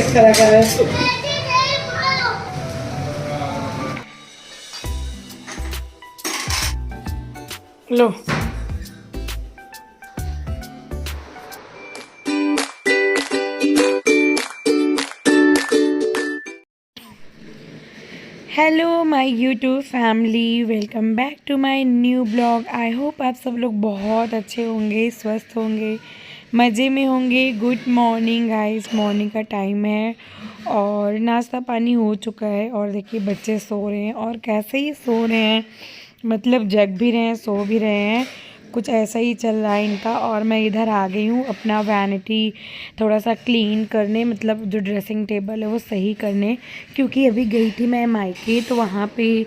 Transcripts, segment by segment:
चक्कर कर रहे। लो hello my YouTube family, welcome back to my new blog. I hope आप सब लोग बहुत अच्छे होंगे, स्वस्थ होंगे, मज़े में होंगे। गुड मॉर्निंग गाइस, मॉर्निंग का टाइम है और नाश्ता पानी हो चुका है। और देखिए बच्चे सो रहे हैं और कैसे ही सो रहे हैं, मतलब जग भी रहे हैं, सो भी रहे हैं, कुछ ऐसा ही चल रहा है इनका। और मैं इधर आ गई हूँ अपना वैनिटी थोड़ा सा क्लीन करने, मतलब जो ड्रेसिंग टेबल है वो सही करने, क्योंकि अभी गई थी मैं मायके तो वहाँ पे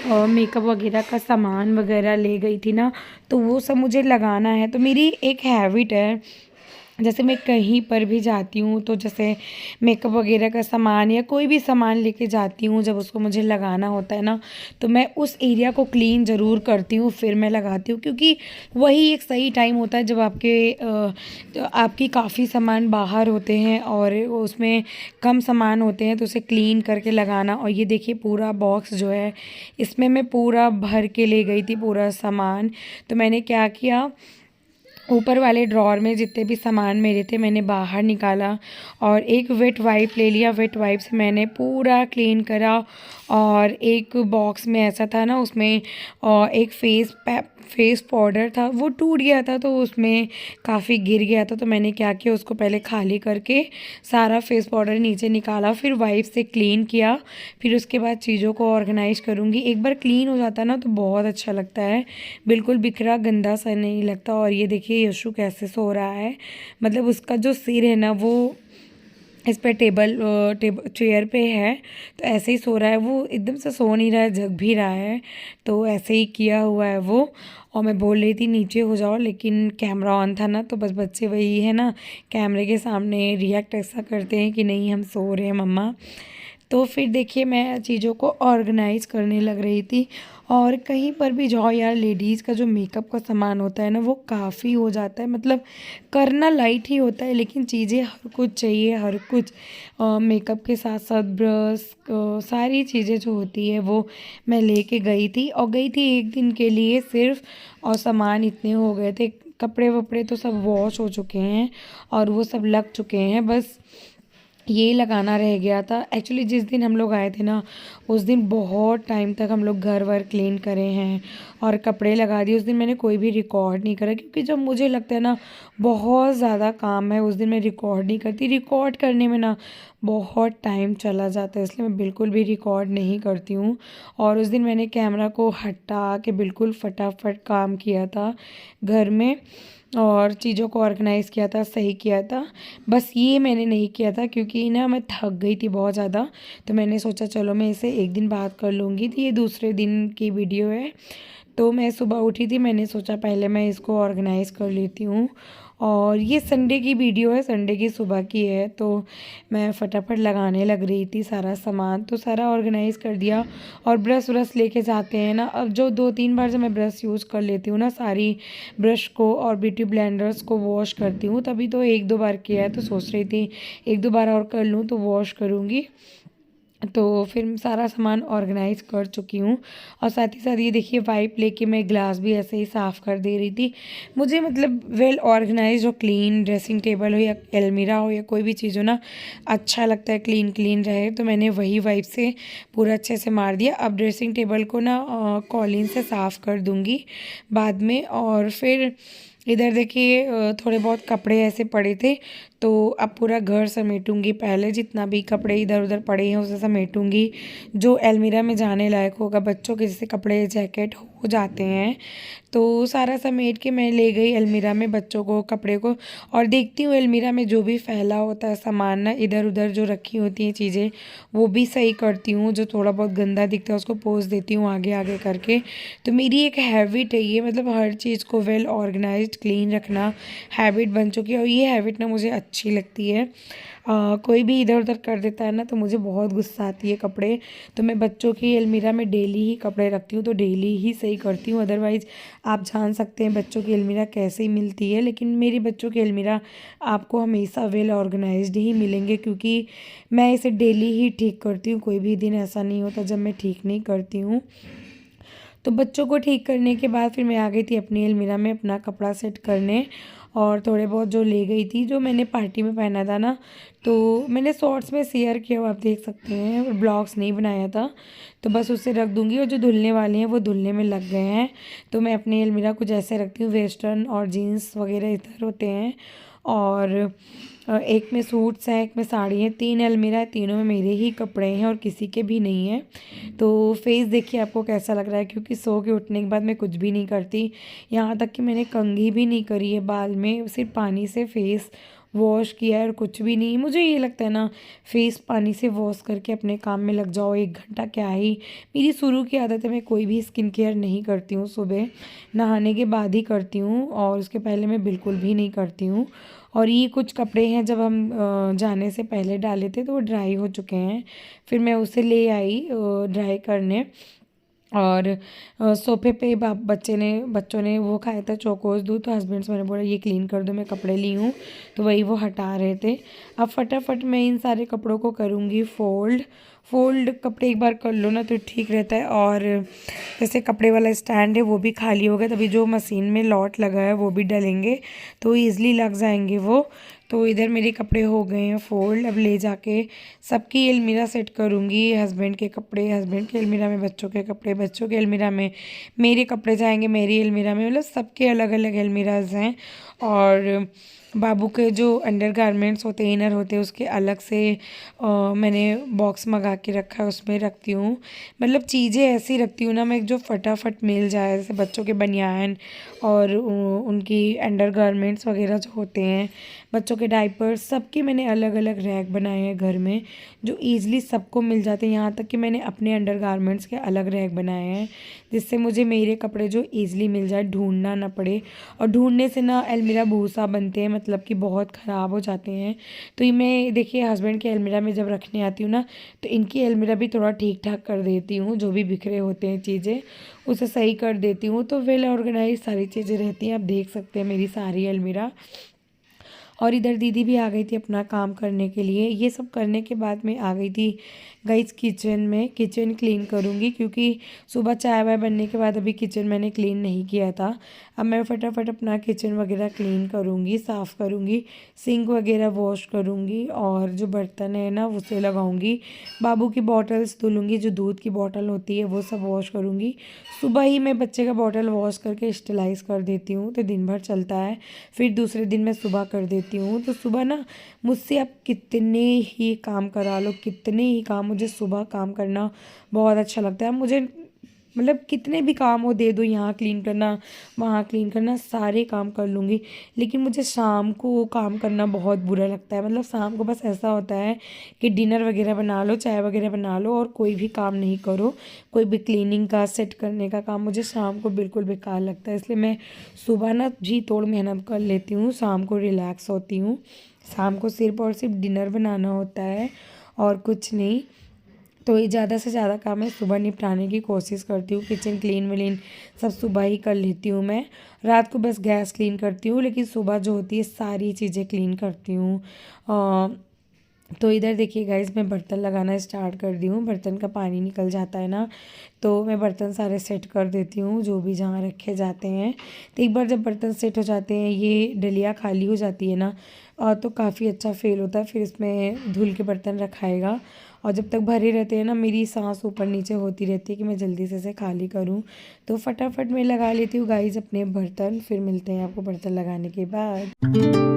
मेकअप वगैरह का सामान वगैरह ले गई थी ना, तो वो सब मुझे लगाना है। तो मेरी एक हैबिट है, जैसे मैं कहीं पर भी जाती हूँ तो जैसे मेकअप वगैरह का सामान या कोई भी सामान लेके जाती हूँ, जब उसको मुझे लगाना होता है ना, तो मैं उस एरिया को क्लीन ज़रूर करती हूँ, फिर मैं लगाती हूँ। क्योंकि वही एक सही टाइम होता है जब तो आपकी काफ़ी सामान बाहर होते हैं और उसमें कम सामान होते हैं, तो उसे क्लीन करके लगाना। और ये देखिए पूरा बॉक्स जो है, इसमें मैं पूरा भर के ले गई थी पूरा सामान। तो मैंने क्या किया, ऊपर वाले ड्रॉर में जितने भी सामान मेरे थे मैंने बाहर निकाला और एक वेट वाइप ले लिया। वेट वाइप से मैंने पूरा क्लीन करा। और एक बॉक्स में ऐसा था ना, उसमें एक फेस पाउडर था, वो टूट गया था, तो उसमें काफ़ी गिर गया था। तो मैंने क्या किया, उसको पहले खाली करके सारा फेस पाउडर नीचे निकाला, फिर वाइप से क्लीन किया। फिर उसके बाद चीज़ों को ऑर्गेनाइज करूँगी। एक बार क्लीन हो जाता है ना तो बहुत अच्छा लगता है, बिल्कुल बिखरा गंदा सा नहीं लगता। और ये देखिए यशु कैसे सो रहा है, मतलब उसका जो सिर है ना वो इस पे चेयर पे है, तो ऐसे ही सो रहा है। वो एकदम से सो नहीं रहा है, जग भी रहा है, तो ऐसे ही किया हुआ है वो। और मैं बोल रही थी नीचे हो जाओ, लेकिन कैमरा ऑन था ना, तो बस बच्चे वही है ना, कैमरे के सामने रिएक्ट ऐसा करते हैं कि नहीं हम सो रहे हैं मम्मा। तो फिर देखिए मैं चीज़ों को ऑर्गेनाइज़ करने लग रही थी। और कहीं पर भी जाओ यार, लेडीज़ का जो मेकअप का सामान होता है ना वो काफ़ी हो जाता है, मतलब करना लाइट ही होता है, लेकिन चीज़ें हर कुछ चाहिए, हर कुछ मेकअप के साथ साथ ब्रश, सारी चीज़ें जो होती है वो मैं लेके गई थी। और गई थी एक दिन के लिए सिर्फ, और सामान इतने हो गए थे, कपड़े वपड़े तो सब वॉश हो चुके हैं और वो सब लग चुके हैं, बस ये लगाना रह गया था। एक्चुअली जिस दिन हम लोग आए थे ना, उस दिन बहुत टाइम तक हम लोग घर वर क्लीन करे हैं और कपड़े लगा दिए। उस दिन मैंने कोई भी रिकॉर्ड नहीं करा, क्योंकि जब मुझे लगता है ना बहुत ज़्यादा काम है, उस दिन मैं रिकॉर्ड नहीं करती। रिकॉर्ड करने में ना बहुत टाइम चला जाता है, इसलिए मैं बिल्कुल भी रिकॉर्ड नहीं करती हूँ। और उस दिन मैंने कैमरा को हटा के बिल्कुल फटाफट काम किया था घर में, और चीज़ों को ऑर्गेनाइज़ किया था, सही किया था। बस ये मैंने नहीं किया था क्योंकि ना मैं थक गई थी बहुत ज़्यादा, तो मैंने सोचा चलो मैं इसे एक दिन बाद कर लूँगी। तो ये दूसरे दिन की वीडियो है। तो मैं सुबह उठी थी, मैंने सोचा पहले मैं इसको ऑर्गेनाइज़ कर लेती हूँ। और ये संडे की वीडियो है, संडे की सुबह की है। तो मैं फटाफट लगाने लग रही थी सारा सामान, तो सारा ऑर्गेनाइज़ कर दिया। और ब्रश व्रश लेके जाते हैं ना, अब जो 2-3 बार जब मैं ब्रश यूज़ कर लेती हूँ ना, सारी ब्रश को और ब्यूटी ब्लेंडर्स को वॉश करती हूँ, तभी तो 1-2 बार किया है, तो सोच रही थी 1-2 बार और कर लूँ तो वॉश करूँगी। तो फिर सारा सामान ऑर्गेनाइज कर चुकी हूँ। और साथ ही साथ ये देखिए वाइप लेके मैं ग्लास भी ऐसे ही साफ़ कर दे रही थी। मुझे मतलब वेल ऑर्गेनाइज और क्लीन ड्रेसिंग टेबल हो या अलमीरा हो या कोई भी चीज़ हो ना, अच्छा लगता है क्लीन क्लीन रहे। तो मैंने वही वाइप से पूरा अच्छे से मार दिया। अब ड्रेसिंग टेबल को ना कॉलीन से साफ़ कर दूँगी बाद में। और फिर इधर देखिए थोड़े बहुत कपड़े ऐसे पड़े थे, तो अब पूरा घर समेटूंगी। पहले जितना भी कपड़े इधर उधर पड़े हैं उसे समेटूंगी, जो अलमीरा में जाने लायक होगा। बच्चों के जैसे कपड़े जैकेट हो जाते हैं, तो सारा समेट के मैं ले गई अलमीरा में बच्चों को कपड़े को। और देखती हूँ अलमीरा में जो भी फैला होता है सामान ना, इधर उधर जो रखी होती हैं चीज़ें, वो भी सही करती हूँ। जो थोड़ा बहुत गंदा दिखता है उसको पोंछ देती हूँ आगे आगे करके। तो मेरी एक हैबिट है ये, मतलब हर चीज़ को वेल ऑर्गेनाइज्ड क्लीन रखना हैबिट बन चुकी है। और ये हैबिट ना मुझे अच्छी लगती है। कोई भी इधर उधर कर देता है ना तो मुझे बहुत गुस्सा आती है कपड़े। तो मैं बच्चों की अलमीरा में डेली ही कपड़े रखती हूँ, तो डेली ही सही करती हूँ। अदरवाइज़ आप जान सकते हैं बच्चों की अलमीरा कैसे मिलती है, लेकिन मेरी बच्चों की अलमीरा आपको हमेशा वेल ऑर्गेनाइज्ड ही मिलेंगे, क्योंकि मैं इसे डेली ही ठीक करती हूँ। कोई भी दिन ऐसा नहीं होता जब मैं ठीक नहीं करती हूँ। तो बच्चों को ठीक करने के बाद फिर मैं आ गई थी अपनी अलमीरा में अपना कपड़ा सेट करने, और थोड़े बहुत जो ले गई थी जो मैंने पार्टी में पहना था ना, तो मैंने शॉर्ट्स में शेयर किया, आप देख सकते हैं, ब्लॉग्स नहीं बनाया था। तो बस उसे रख दूँगी, और जो धुलने वाले हैं वो धुलने में लग गए हैं। तो मैं अपनी अलमीरा कुछ ऐसे रखती हूँ, वेस्टर्न और जीन्स वगैरह इधर होते हैं, और एक में सूट्स हैं, एक में साड़ी है। 3 अलमीरा है, तीनों में मेरे ही कपड़े हैं और किसी के भी नहीं है। तो फेस देखिए आपको कैसा लग रहा है, क्योंकि सो के उठने के बाद मैं कुछ भी नहीं करती। यहाँ तक कि मैंने कंघी भी नहीं करी है बाल में, सिर्फ पानी से फेस वॉश किया है और कुछ भी नहीं। मुझे ये लगता है ना, फेस पानी से वॉश करके अपने काम में लग जाओ, 1 घंटा क्या ही। मेरी शुरू की आदत है, मैं कोई भी स्किन केयर नहीं करती हूँ, सुबह नहाने के बाद ही करती हूँ, और उसके पहले मैं बिल्कुल भी नहीं करती हूँ। और ये कुछ कपड़े हैं, जब हम जाने से पहले डाले थे तो वो ड्राई हो चुके हैं। फिर मैं उसे ले आई ड्राई करने, और सोफे पे बच्चों ने वो खाया था चोकोस दूध, तो हस्बैंड से मैंने बोला ये क्लीन कर दो, मैं कपड़े ली हूँ, तो वही वो हटा रहे थे। अब फटाफट मैं इन सारे कपड़ों को करूँगी फोल्ड। कपड़े एक बार कर लो ना तो ठीक रहता है। और जैसे कपड़े वाला स्टैंड है वो भी खाली हो गया, तभी जो मशीन में लॉट लगा है वो भी डलेंगे तो ईज़िली लग जाएंगे वो। तो इधर मेरे कपड़े हो गए हैं फोल्ड। अब ले जाके सबकी अलमीरा सेट करूँगी। हस्बैंड के कपड़े हस्बैंड की अलमीरा में, बच्चों के कपड़े बच्चों के अलमीरा में, मेरे कपड़े जाएंगे मेरी अलमीरा में, मतलब सबके अलग अलग अलमीराज हैं। और बाबू के जो अंडरगारमेंट्स होते हैं, इनर होते हैं, उसके अलग से मैंने बॉक्स मंगा के रखा है, उसमें रखती हूँ। मतलब चीज़ें ऐसी रखती हूँ ना मैं जो फटाफट मिल जाए, जैसे बच्चों के बनियान और उनकी अंडरगारमेंट्स वगैरह जो होते हैं, बच्चों के डायपर्स, सबके मैंने अलग अलग रैक बनाए हैं घर में, जो ईज़िली सबको मिल जाते हैं। यहाँ तक कि मैंने अपने अंडरगारमेंट्स के अलग रैक बनाए हैं, जिससे मुझे मेरे कपड़े जो ईज़िली मिल जाए, ढूंढना ना पड़े। और ढूंढने से ना अलमीरा भूसा बनते हैं, मतलब कि बहुत ख़राब हो जाते हैं। तो ये मैं देखिए हस्बैंड के अलमीरा में जब रखने आती हूँ ना, तो इनकी अलमीरा भी थोड़ा ठीक ठाक कर देती हूँ, जो भी बिखरे होते हैं चीज़ें उसे सही कर देती हूँ, तो वेल ऑर्गेनाइज सारी चीज़ें रहती हैं। आप देख सकते हैं मेरी सारी अलमीरा। और इधर दीदी भी आ गई थी अपना काम करने के लिए। ये सब करने के बाद मैं आ गई थी गाइस किचन में। किचन क्लीन करूँगी, क्योंकि सुबह चाय वाय बनने के बाद अभी किचन मैंने क्लीन नहीं किया था। अब मैं फटाफट अपना किचन वगैरह क्लीन करूँगी, साफ़ करूँगी, सिंक वगैरह वॉश करूँगी, और जो बर्तन है ना उसे लगाऊँगी। बाबू की बॉटल्स धुलूँगी, जो दूध की बॉटल होती है वो सब वॉश करूँगी। सुबह ही मैं बच्चे का बॉटल वॉश करके स्टेलाइज़ कर देती हूँ, तो दिन भर चलता है। फिर दूसरे दिन मैं सुबह कर देती हूँ। तो सुबह ना मुझसे आप कितने ही काम करा लो, कितने ही काम, मुझे सुबह काम करना बहुत अच्छा लगता है। मुझे मतलब कितने भी काम हो दे दो, यहाँ क्लीन करना वहाँ क्लीन करना, सारे काम कर लूँगी। लेकिन मुझे शाम को काम करना बहुत बुरा लगता है। मतलब शाम को बस ऐसा होता है कि डिनर वगैरह बना लो, चाय वगैरह बना लो, और कोई भी काम नहीं करो, कोई भी क्लीनिंग का सेट करने का काम मुझे शाम को बिल्कुल बेकार लगता है। इसलिए मैं सुबह ना जी तोड़ मेहनत कर लेती हूँ, शाम को रिलैक्स होती हूँ। शाम को सिर्फ और सिर्फ डिनर बनाना होता है और कुछ नहीं। तो ये ज़्यादा से ज़्यादा काम मैं सुबह निपटाने की कोशिश करती हूँ। किचन क्लीन विलीन सब सुबह ही कर लेती हूँ मैं। रात को बस गैस क्लीन करती हूँ, लेकिन सुबह जो होती है सारी चीज़ें क्लीन करती हूँ। तो इधर देखिए गाइस, मैं बर्तन लगाना स्टार्ट कर दी हूँ। बर्तन का पानी निकल जाता है ना, तो मैं बर्तन सारे सेट कर देती हूँ, जो भी जहाँ रखे जाते हैं। तो एक बार जब बर्तन सेट हो जाते हैं, ये डलिया खाली हो जाती है ना, तो काफ़ी अच्छा फील होता है। फिर इसमें धुल के बर्तन रखाएगा, और जब तक भरे रहते हैं ना, मेरी सांस ऊपर नीचे होती रहती है कि मैं जल्दी से इसे खाली करूँ। तो फटाफट मैं लगा लेती हूँ गाइस अपने बर्तन। फिर मिलते हैं आपको बर्तन लगाने के बाद।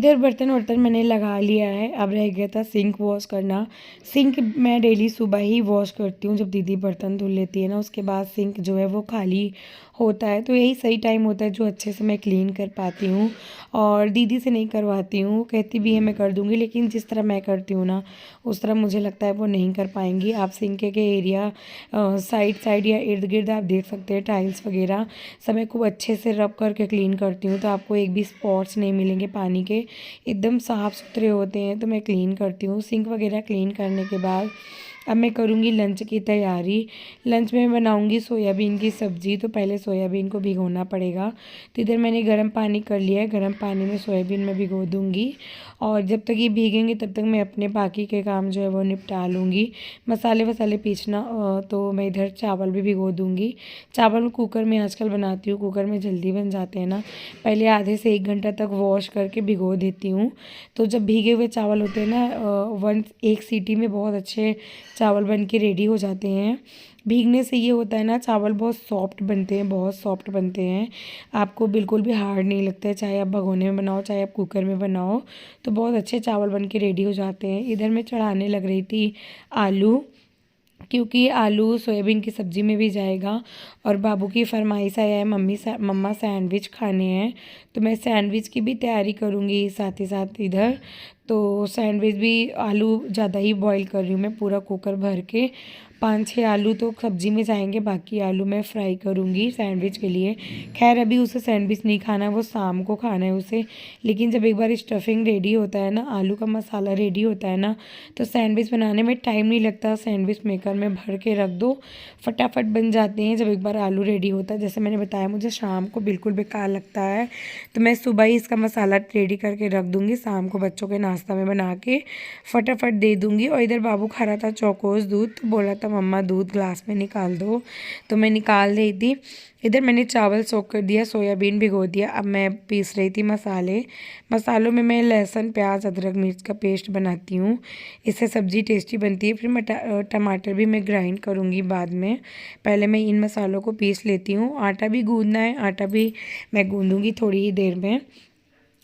इधर बर्तन वर्तन मैंने लगा लिया है। अब रह गया था सिंक वॉश करना। सिंक मैं डेली सुबह ही वॉश करती हूँ, जब दीदी बर्तन धुल लेती है ना, उसके बाद सिंक जो है वो खाली होता है, तो यही सही टाइम होता है जो अच्छे से मैं क्लीन कर पाती हूँ। और दीदी से नहीं करवाती हूँ, कहती भी है मैं कर दूँगी, लेकिन जिस तरह मैं करती हूँ ना उस तरह मुझे लगता है वो नहीं कर पाएंगी। आप सिंक के एरिया साइड साइड या इर्द गिर्द आप देख सकते हैं टाइल्स वगैरह सब मैं खूब अच्छे से रब करके क्लीन करती हूँ, तो आपको एक भी स्पॉट्स नहीं मिलेंगे पानी के, एकदम साफ़ सुथरे होते हैं। तो मैं क्लीन करती हूँ। सिंक वगैरह क्लीन करने के बाद अब मैं करूँगी लंच की तैयारी। लंच में बनाऊँगी सोयाबीन की सब्ज़ी। तो पहले सोयाबीन को भिगोना पड़ेगा, तो इधर मैंने गर्म पानी कर लिया है। गर्म पानी में सोयाबीन में भिगो दूँगी, और जब तक ये भीगेंगे तब तक मैं अपने बाकी के काम जो है वो निपटा लूँगी। मसाले वसाले पीसना, तो मैं इधर चावल भी भिगो दूँगी। चावल मैं कुकर में आजकल बनाती हूँ, कुकर में जल्दी बन जाते हैं ना। पहले आधे से 1 घंटा तक वॉश करके भिगो देती हूँ, तो जब भीगे हुए चावल होते हैं ना, एक सीटी में बहुत अच्छे चावल बन के रेडी हो जाते हैं। भीगने से ये होता है ना, चावल बहुत सॉफ्ट बनते हैं, बहुत सॉफ्ट बनते हैं, आपको बिल्कुल भी हार्ड नहीं लगता है। चाहे आप भगोने में बनाओ चाहे आप कुकर में बनाओ, तो बहुत अच्छे चावल बन के रेडी हो जाते हैं। इधर मैं चढ़ाने लग रही थी आलू, क्योंकि आलू सोयाबीन की सब्ज़ी में भी जाएगा। और बाबू की फरमाइश आया है मम्मा सैंडविच खाने हैं, तो मैं सैंडविच की भी तैयारी करूँगी साथ ही साथ इधर। तो सैंडविच भी आलू ज़्यादा ही बॉईल कर रही हूँ मैं, पूरा कुकर भर के। 5-6 आलू तो सब्ज़ी में जाएंगे, बाकी आलू मैं फ्राई करूँगी सैंडविच के लिए। खैर अभी उसे सैंडविच नहीं खाना है, वो शाम को खाना है उसे, लेकिन जब एक बार स्टफिंग रेडी होता है ना, आलू का मसाला रेडी होता है ना, तो सैंडविच बनाने में टाइम नहीं लगता। सैंडविच मेकर में भर के रख दो, फटाफट बन जाते हैं जब एक बार आलू रेडी होता है। जैसे मैंने बताया मुझे शाम को बिल्कुल बेकार लगता है, तो मैं सुबह ही इसका मसाला रेडी करके रख दूँगी, शाम को बच्चों के नाश्ता में बना के फटाफट दे दूँगी। और इधर बाबू खा रहा था चौकोस दूध, तो बोला था मम्मा दूध ग्लास में निकाल दो, तो मैं निकाल रही थी। इधर मैंने चावल सोख कर दिया, सोयाबीन भिगो दिया। अब मैं पीस रही थी मसालों में मैं लहसुन प्याज अदरक मिर्च का पेस्ट बनाती हूँ, इससे सब्ज़ी टेस्टी बनती है। फिर टमाटर भी मैं ग्राइंड करूँगी बाद में, पहले मैं इन मसालों को पीस लेती हूँ। आटा भी गूँदना है, आटा भी मैं गूँदूँगी थोड़ी ही देर में,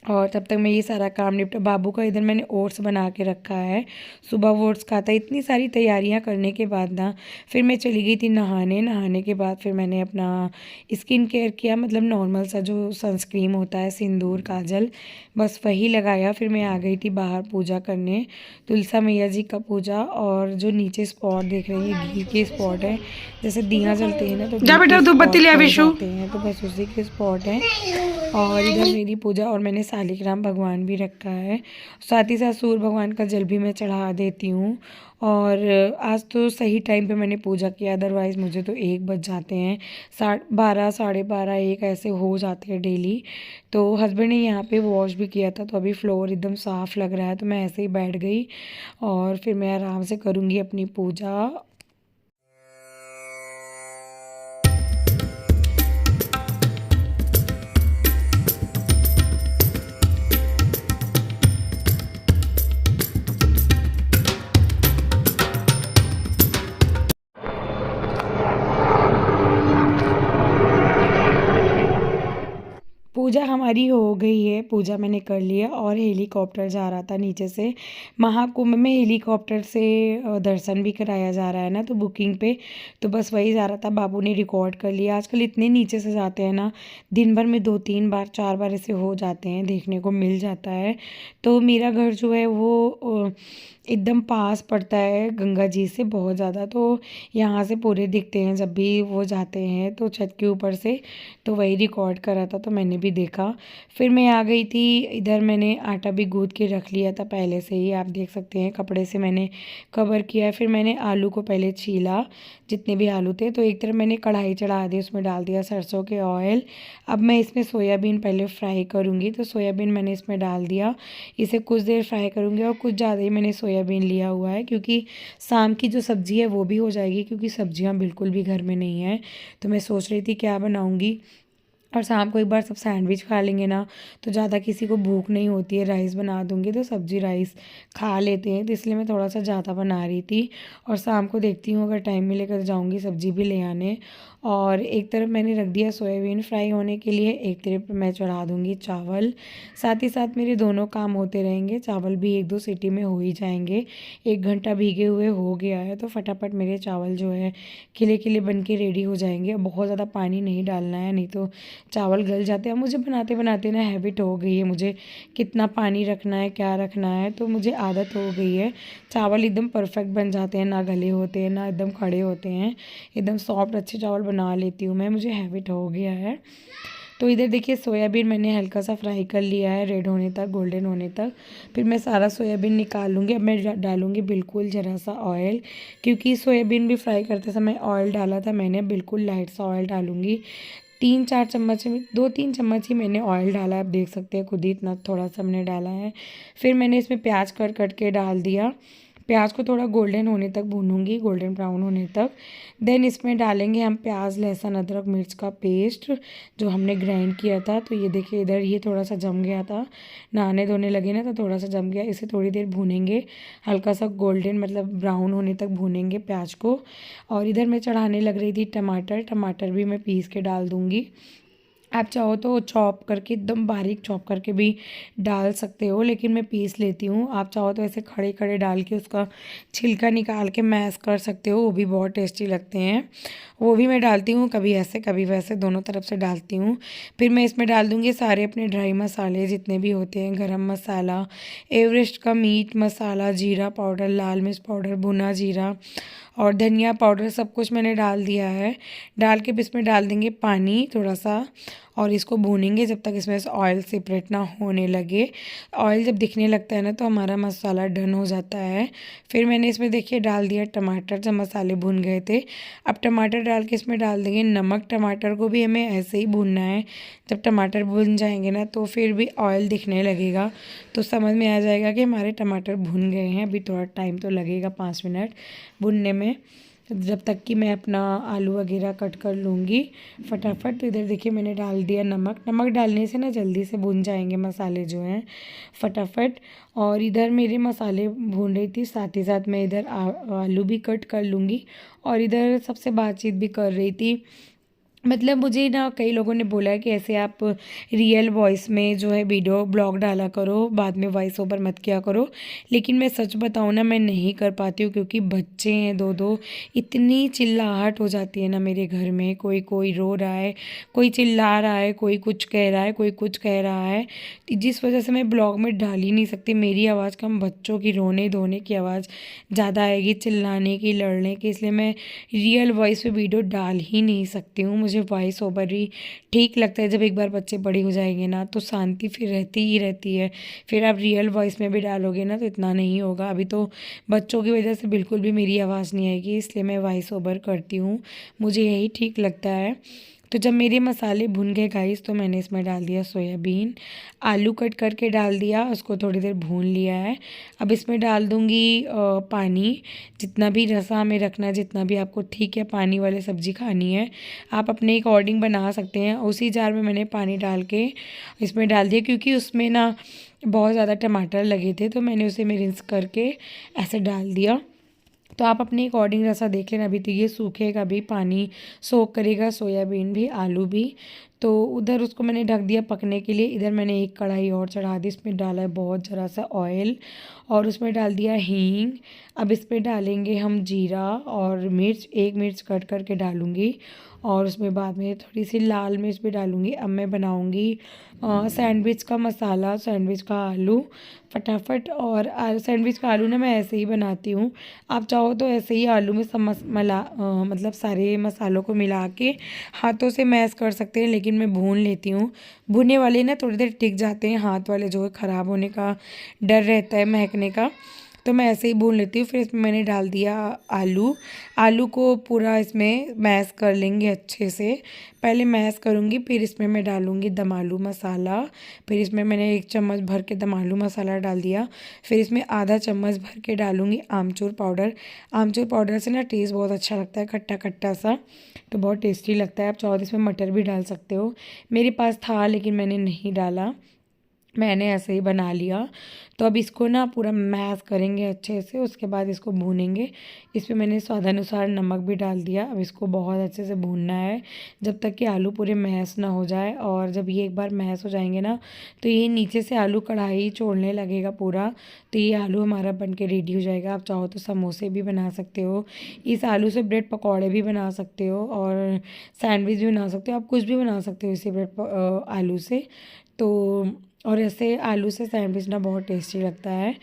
और तब तक मैं ये सारा काम निपटा। बाबू का इधर मैंने ओट्स बना के रखा है, सुबह वो ओट्स खाता है। इतनी सारी तैयारियां करने के बाद ना फिर मैं चली गई थी नहाने के बाद फिर मैंने अपना स्किन केयर किया, मतलब नॉर्मल सा जो सनस्क्रीन होता है, सिंदूर काजल, बस वही लगाया। फिर मैं आ गई थी बाहर पूजा करने, तुलसा मैया जी का पूजा। और जो नीचे स्पॉट देख रही है घी के स्पॉट है, जैसे दिया जलते हैं ना तो जा बेटा तू बत्ती ले आ विशु। जाते हैं, तो बस उसी के स्पॉट है। और इधर मेरी पूजा, और मैंने शालिग्राम भगवान भी रखा है, साथ ही साथ सूर्य भगवान का जल भी मैं चढ़ा देती हूँ। और आज तो सही टाइम पे मैंने पूजा किया, अदरवाइज़ मुझे तो 1 बज जाते हैं, 12 साढ़े 12 1 ऐसे हो जाते हैं डेली। तो हस्बैंड ने यहाँ पे वॉश भी किया था, तो अभी फ्लोर एकदम साफ़ लग रहा है, तो मैं ऐसे ही बैठ गई और फिर मैं आराम से करूँगी अपनी पूजा। पूजा हमारी हो गई है, पूजा मैंने कर लिया। और हेलीकॉप्टर जा रहा था नीचे से, महाकुंभ में हेलीकॉप्टर से दर्शन भी कराया जा रहा है ना, तो बुकिंग पे, तो बस वही जा रहा था। बाबू ने रिकॉर्ड कर लिया। आजकल इतने नीचे से जाते हैं ना, दिन भर में 2-3 बार 4 बार ऐसे हो जाते हैं, देखने को मिल जाता है। तो मेरा घर जो है वो एकदम पास पड़ता है गंगा जी से बहुत ज़्यादा, तो यहाँ से पूरे दिखते हैं जब भी वो जाते हैं तो छत के ऊपर से। तो वही रिकॉर्ड करा था, तो मैंने भी देखा। फिर मैं आ गई थी इधर, मैंने आटा भी गूँथ के रख लिया था पहले से ही, आप देख सकते हैं कपड़े से मैंने कवर किया है। फिर मैंने आलू को पहले छीला, जितने भी आलू थे, तो एक तरफ मैंने कढ़ाई चढ़ा दी, उसमें डाल दिया सरसों के ऑयल। अब मैं इसमें सोयाबीन पहले फ्राई करूँगी, तो सोयाबीन मैंने इसमें डाल दिया, इसे कुछ देर फ्राई करूँगी। और कुछ ज़्यादा ही मैंने सोयाबीन लिया हुआ है, क्योंकि शाम की जो सब्ज़ी है वो भी हो जाएगी, क्योंकि सब्जियां बिल्कुल भी घर में नहीं है। तो मैं सोच रही थी क्या बनाऊंगी, और शाम को एक बार सब सैंडविच खा लेंगे ना, तो ज़्यादा किसी को भूख नहीं होती है। राइस बना दूँगी तो सब्ज़ी राइस खा लेते हैं, तो इसलिए मैं थोड़ा सा ज़्यादा बना रही थी। और शाम को देखती हूँ अगर टाइम मिलेगा तो जाऊँगी सब्ज़ी भी ले आने। और एक तरफ मैंने रख दिया सोयाबीन फ्राई होने के लिए, एक तरफ मैं चढ़ा दूँगी चावल। साथ ही साथ मेरे दोनों काम होते रहेंगे, चावल भी 1-2 सीटी में हो ही जाएंगे। 1 घंटा भीगे हुए हो गया है तो फटाफट मेरे चावल जो है खिले खिले बन के रेडी हो जाएंगे। बहुत ज़्यादा पानी नहीं डालना है, नहीं तो चावल गल जाते हैं। मुझे बनाते बनाते ना हैबिट हो गई है, मुझे कितना पानी रखना है क्या रखना है, तो मुझे आदत हो गई है। चावल एकदम परफेक्ट बन जाते हैं, ना गले होते हैं ना एकदम खड़े होते हैं, एकदम सॉफ्ट अच्छे चावल बना लेती हूँ मैं, मुझे हैबिट हो गया है। तो इधर देखिए सोयाबीन मैंने हल्का सा फ्राई कर लिया है, रेड होने तक, गोल्डन होने तक। फिर मैं सारा सोयाबीन निकाल लूँगी। अब मैं डालूँगी बिल्कुल ज़रा सा ऑयल, क्योंकि सोयाबीन भी फ्राई करते समय ऑयल डाला था मैंने, बिल्कुल लाइट सा ऑयल डालूँगी। 3-4 चम्मच में 2-3 चम्मच ही मैंने ऑयल डाला है, आप देख सकते हैं खुद ही इतना थोड़ा सा मैंने डाला है। फिर मैंने इसमें प्याज कट कट के डाल दिया। प्याज को थोड़ा गोल्डन होने तक भूनूंगी, गोल्डन ब्राउन होने तक। देन इसमें डालेंगे हम प्याज लहसुन अदरक मिर्च का पेस्ट जो हमने ग्राइंड किया था। तो ये देखिए इधर ये थोड़ा सा जम गया था, नहाने धोने लगे ना तो थोड़ा सा जम गया। इसे थोड़ी देर भूनेंगे, हल्का सा गोल्डन मतलब ब्राउन होने तक भूनेंगे प्याज को। और इधर मैं चढ़ाने लग रही थी टमाटर, टमाटर भी मैं पीस के डाल दूँगी। आप चाहो तो चॉप करके एकदम बारीक चॉप करके भी डाल सकते हो, लेकिन मैं पीस लेती हूँ। आप चाहो तो ऐसे खड़े खड़े डाल के उसका छिलका निकाल के मैश कर सकते हो, वो भी बहुत टेस्टी लगते हैं। वो भी मैं डालती हूँ, कभी ऐसे कभी वैसे, दोनों तरफ से डालती हूँ। फिर मैं इसमें डाल दूँगी सारे अपने ड्राई मसाले जितने भी होते हैं, गरम मसाला, एवरेस्ट का मीट मसाला, जीरा पाउडर, लाल मिर्च पाउडर, भुना जीरा और धनिया पाउडर, सब कुछ मैंने डाल दिया है। डाल के फिर इसमें डाल देंगे पानी थोड़ा सा और इसको भूनेंगे जब तक इसमें से ऑयल सेपरेट ना होने लगे। ऑयल जब दिखने लगता है ना तो हमारा मसाला डन हो जाता है। फिर मैंने इसमें देखिए डाल दिया टमाटर जब मसाले भुन गए थे। अब टमाटर डाल के इसमें डाल देंगे नमक। टमाटर को भी हमें ऐसे ही भूनना है, जब टमाटर भुन जाएंगे ना तो फिर भी ऑयल दिखने लगेगा, तो समझ में आ जाएगा कि हमारे टमाटर भुन गए हैं। अभी थोड़ा टाइम तो लगेगा, 5 मिनट भुनने में, जब तक कि मैं अपना आलू वगैरह कट कर लूँगी फटाफट। तो इधर देखिए मैंने डाल दिया नमक। नमक डालने से ना जल्दी से भुन जाएंगे मसाले जो हैं फटाफट। और इधर मेरे मसाले भून रही थी, साथ ही साथ मैं इधर आलू भी कट कर लूँगी और इधर सबसे बातचीत भी कर रही थी। मतलब मुझे ना कई लोगों ने बोला है कि ऐसे आप रियल वॉइस में जो है वीडियो ब्लॉग डाला करो, बाद में वॉइस ओवर मत किया करो। लेकिन मैं सच बताऊँ ना, मैं नहीं कर पाती हूँ, क्योंकि बच्चे हैं 2-2, इतनी चिल्लाहट हो जाती है ना मेरे घर में। कोई कोई रो रहा है, कोई चिल्ला रहा है, कोई कुछ कह रहा है, कोई कुछ कह रहा है, जिस वजह से मैं ब्लॉग में डाल ही नहीं सकती। मेरी आवाज़ कम, बच्चों की रोने धोने की आवाज़ ज़्यादा आएगी, चिल्लाने की, लड़ने की, इसलिए मैं रियल वॉइस पे वीडियो डाल ही नहीं सकती हूँ। मुझे वॉइस ओवर ही ठीक लगता है। जब एक बार बच्चे बड़े हो जाएंगे ना तो शांति फिर रहती ही रहती है। फिर आप रियल वॉइस में भी डालोगे ना तो इतना नहीं होगा। अभी तो बच्चों की वजह से बिल्कुल भी मेरी आवाज़ नहीं आएगी, इसलिए मैं वॉइस ओवर करती हूँ, मुझे यही ठीक लगता है। तो जब मेरे मसाले भुन गए गाइस तो मैंने इसमें डाल दिया सोयाबीन, आलू कट करके डाल दिया, उसको थोड़ी देर भून लिया है। अब इसमें डाल दूँगी पानी, जितना भी रसा हमें रखना है, जितना भी आपको ठीक है पानी वाली सब्ज़ी खानी है, आप अपने अकॉर्डिंग बना सकते हैं। उसी जार में मैंने पानी डाल के इसमें डाल दिया, क्योंकि उसमें ना बहुत ज़्यादा टमाटर लगे थे तो मैंने उसे रिंस करके ऐसे डाल दिया। तो आप अपने अकॉर्डिंग रसा देख लेना। अभी तो ये सूखेगा भी, पानी सोख करेगा, सोयाबीन भी आलू भी। तो उधर उसको मैंने ढक दिया पकने के लिए। इधर मैंने एक कढ़ाई और चढ़ा दी, इसमें डाला है बहुत ज़रा सा ऑयल और उसमें डाल दिया हींग। अब इस पर डालेंगे हम जीरा और मिर्च, एक मिर्च कट करके डालूँगी और उसमें बाद में थोड़ी सी लाल मिर्च भी डालूँगी। अब मैं बनाऊँगी सैंडविच का मसाला, सैंडविच का आलू फटाफट। और सैंडविच का आलू ना मैं ऐसे ही बनाती हूँ, आप चाहो तो ऐसे ही आलू में सब मतलब सारे मसालों को मिला के हाथों से मैश कर सकते हैं, लेकिन मैं भून लेती हूँ। भुने वाले ना थोड़ी देर टिक जाते हैं, हाथ वाले जो है ख़राब होने का डर रहता है, महकने का। तो मैं ऐसे ही भून लेती हूँ। फिर इसमें मैंने डाल दिया आलू। आलू को पूरा इसमें मैश कर लेंगे अच्छे से। पहले मैश करूँगी, फिर इसमें मैं डालूँगी दम आलू मसाला। फिर इसमें मैंने 1 चम्मच भर के दम आलू मसाला डाल दिया। फिर इसमें आधा चम्मच भर के डालूँगी आमचूर पाउडर। आमचूर पाउडर से ना टेस्ट बहुत अच्छा लगता है, खट्टा खट्टा सा, तो बहुत टेस्टी लगता है। आप चाहो तो इसमें मटर भी डाल सकते हो। मेरे पास था लेकिन मैंने नहीं डाला, मैंने ऐसे ही बना लिया। तो अब इसको ना पूरा मैश करेंगे अच्छे से, उसके बाद इसको भूनेंगे। इसमें मैंने स्वादानुसार नमक भी डाल दिया। अब इसको बहुत अच्छे से भूनना है जब तक कि आलू पूरे मैश ना हो जाए। और जब ये एक बार मैश हो जाएंगे ना, तो ये नीचे से आलू कढ़ाई छोड़ने लगेगा पूरा, तो ये आलू हमारा बन के रेडी हो जाएगा। आप चाहो तो समोसे भी बना सकते हो, इस आलू से ब्रेड पकौड़े भी बना सकते हो, और सैंडविच भी बना सकते हो। आप कुछ भी बना सकते हो इसी आलू से। तो और ऐसे आलू से सैंडविच ना बहुत टेस्टी लगता है।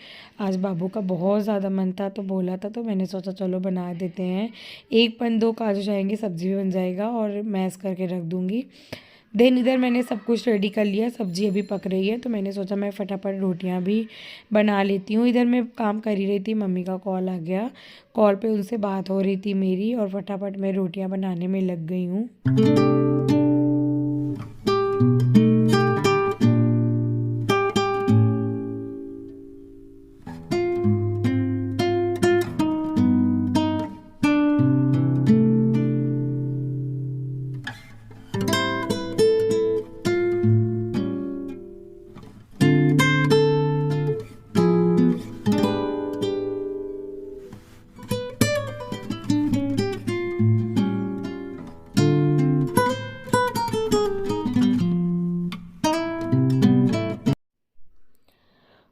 आज बाबू का बहुत ज़्यादा मन था तो बोला था, तो मैंने सोचा चलो बना देते हैं। 1-2 काजू जाएंगे, सब्ज़ी भी बन जाएगा, और मैश करके रख दूँगी। देन इधर मैंने सब कुछ रेडी कर लिया, सब्ज़ी अभी पक रही है, तो मैंने सोचा मैं फटाफट रोटियां भी बना लेती हूँ। इधर मैं काम कर ही रही थी, मम्मी का कॉल आ गया। कॉल पे उनसे बात हो रही थी मेरी, और फटाफट मैं रोटियां बनाने में लग गई हूँ।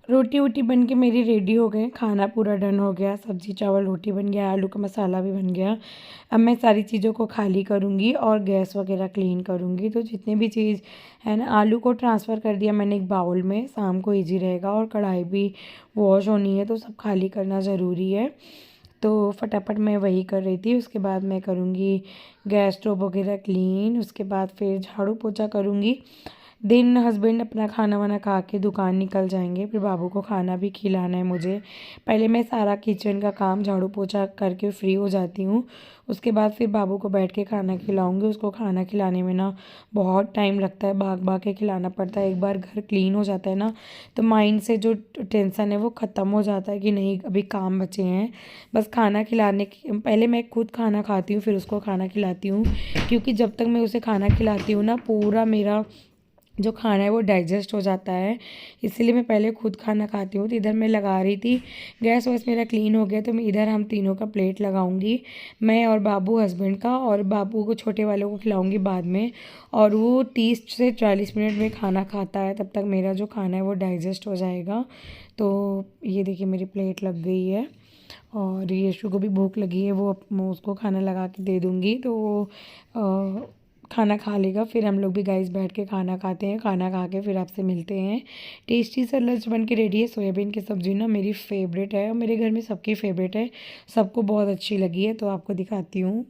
रोटी वोटी बन के मेरी रेडी हो गए, खाना पूरा डन हो गया, सब्ज़ी चावल रोटी बन गया, आलू का मसाला भी बन गया। अब मैं सारी चीज़ों को खाली करूँगी और गैस वगैरह क्लीन करूँगी। तो जितने भी चीज़ है ना, आलू को ट्रांसफ़र कर दिया मैंने एक बाउल में, शाम को ईजी रहेगा, और कढ़ाई भी वॉश होनी है, तो सब खाली करना ज़रूरी है। तो फटाफट मैं वही कर रही थी। उसके बाद मैं करूँगी गैस स्टोव वगैरह क्लीन, उसके बाद फिर झाड़ू पोछा करूँगी। दिन हस्बैंड अपना खाना वाना खा के दुकान निकल जाएंगे, फिर बाबू को खाना भी खिलाना है मुझे। पहले मैं सारा किचन का काम झाड़ू पोछा करके फ्री हो जाती हूँ। उसके बाद फिर बाबू को बैठ के खाना खिलाऊंगी। उसको खाना खिलाने में ना बहुत टाइम लगता है, भाग भाग के खिलाना पड़ता है। एक बार घर क्लीन हो जाता है ना, तो माइंड से जो टेंशन है वो ख़त्म हो जाता है कि नहीं अभी काम बचे हैं। बस खाना खिलाने के पहले मैं खुद खाना खाती हूँ, फिर उसको खाना खिलाती हूँ, क्योंकि जब तक मैं उसे खाना खिलाती हूँ ना, पूरा मेरा जो खाना है वो डाइजेस्ट हो जाता है। इसीलिए मैं पहले खुद खाना खाती हूँ। तो इधर मैं लगा रही थी, गैस वैस मेरा क्लीन हो गया, तो मैं इधर हम तीनों का प्लेट लगाऊंगी, मैं और बाबू हस्बैंड का, और बाबू को छोटे वालों को खिलाऊंगी बाद में। और वो 30 से 40 मिनट में खाना खाता है, तब तक मेरा जो खाना है वो डाइजेस्ट हो जाएगा। तो ये देखिए मेरी प्लेट लग गई है, और यशु को भी भूख लगी है, वो मैं उसको खाना लगा के दे दूँगी, तो वो खाना खा लेगा। फिर हम लोग भी गाइस बैठ के खाना खाते हैं। खाना खा के फिर आपसे मिलते हैं। टेस्टी सा लंच बन के रेडी है। सोयाबीन की सब्ज़ी ना मेरी फेवरेट है, और मेरे घर में सबकी फेवरेट है, सबको बहुत अच्छी लगी है, तो आपको दिखाती हूँ।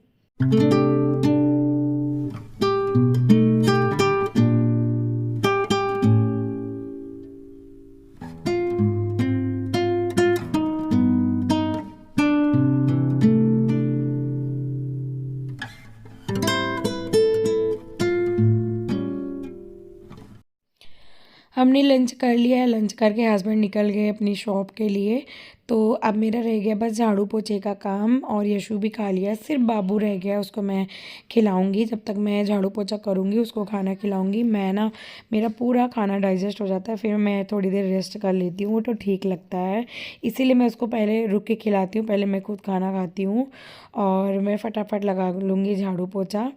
हमने लंच कर लिया है, लंच करके हस्बैंड निकल गए अपनी शॉप के लिए। तो अब मेरा रह गया बस झाड़ू पोछे का काम, और यशु भी खा लिया, सिर्फ बाबू रह गया, उसको मैं खिलाऊंगी। जब तक मैं झाड़ू पोछा करूंगी उसको खाना खिलाऊंगी। मैं ना मेरा पूरा खाना डाइजेस्ट हो जाता है, फिर मैं थोड़ी देर रेस्ट कर लेती हूँ, तो ठीक लगता है। इसीलिए मैं उसको पहले रुक के खिलाती हूँ, पहले मैं खुद खाना खाती हूँ, और मैं फटाफट लगा लूँगी झाड़ू पोछा।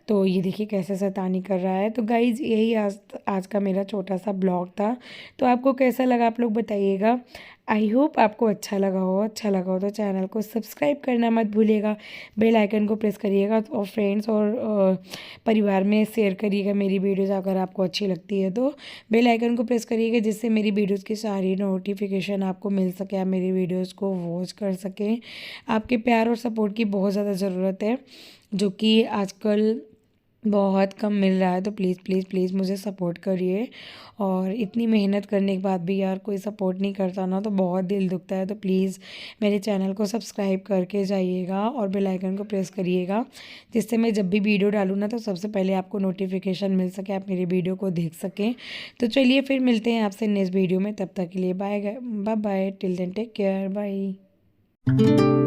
तो ये देखिए कैसे शैतानी कर रहा है। तो गाइज़ यही आज आज का मेरा छोटा सा ब्लॉग था। तो आपको कैसा लगा आप लोग बताइएगा। आई होप आपको अच्छा लगा हो। अच्छा लगा हो तो चैनल को सब्सक्राइब करना मत भूलिएगा, बेल आइकन को प्रेस करिएगा, और फ्रेंड्स और परिवार में शेयर करिएगा मेरी वीडियोज़। अगर आपको अच्छी लगती है तो बेल आइकन को प्रेस करिएगा, जिससे मेरी वीडियोज़ की सारी नोटिफिकेशन आपको मिल सके, आप मेरी वीडियोज़ को वॉच कर सकें। आपके प्यार और सपोर्ट की बहुत ज़्यादा ज़रूरत है, जो कि आजकल बहुत कम मिल रहा है, तो प्लीज़ प्लीज़ प्लीज़ मुझे सपोर्ट करिए। और इतनी मेहनत करने के बाद भी यार कोई सपोर्ट नहीं करता ना, तो बहुत दिल दुखता है। तो प्लीज़ मेरे चैनल को सब्सक्राइब करके जाइएगा और बेल आइकन को प्रेस करिएगा, जिससे मैं जब भी वीडियो डालूँ ना तो सबसे पहले आपको नोटिफिकेशन मिल सके, आप मेरी वीडियो को देख सकें। तो चलिए फिर मिलते हैं आपसे नेक्स्ट वीडियो में, तब तक के लिए bye bye bye, till then take care, bye.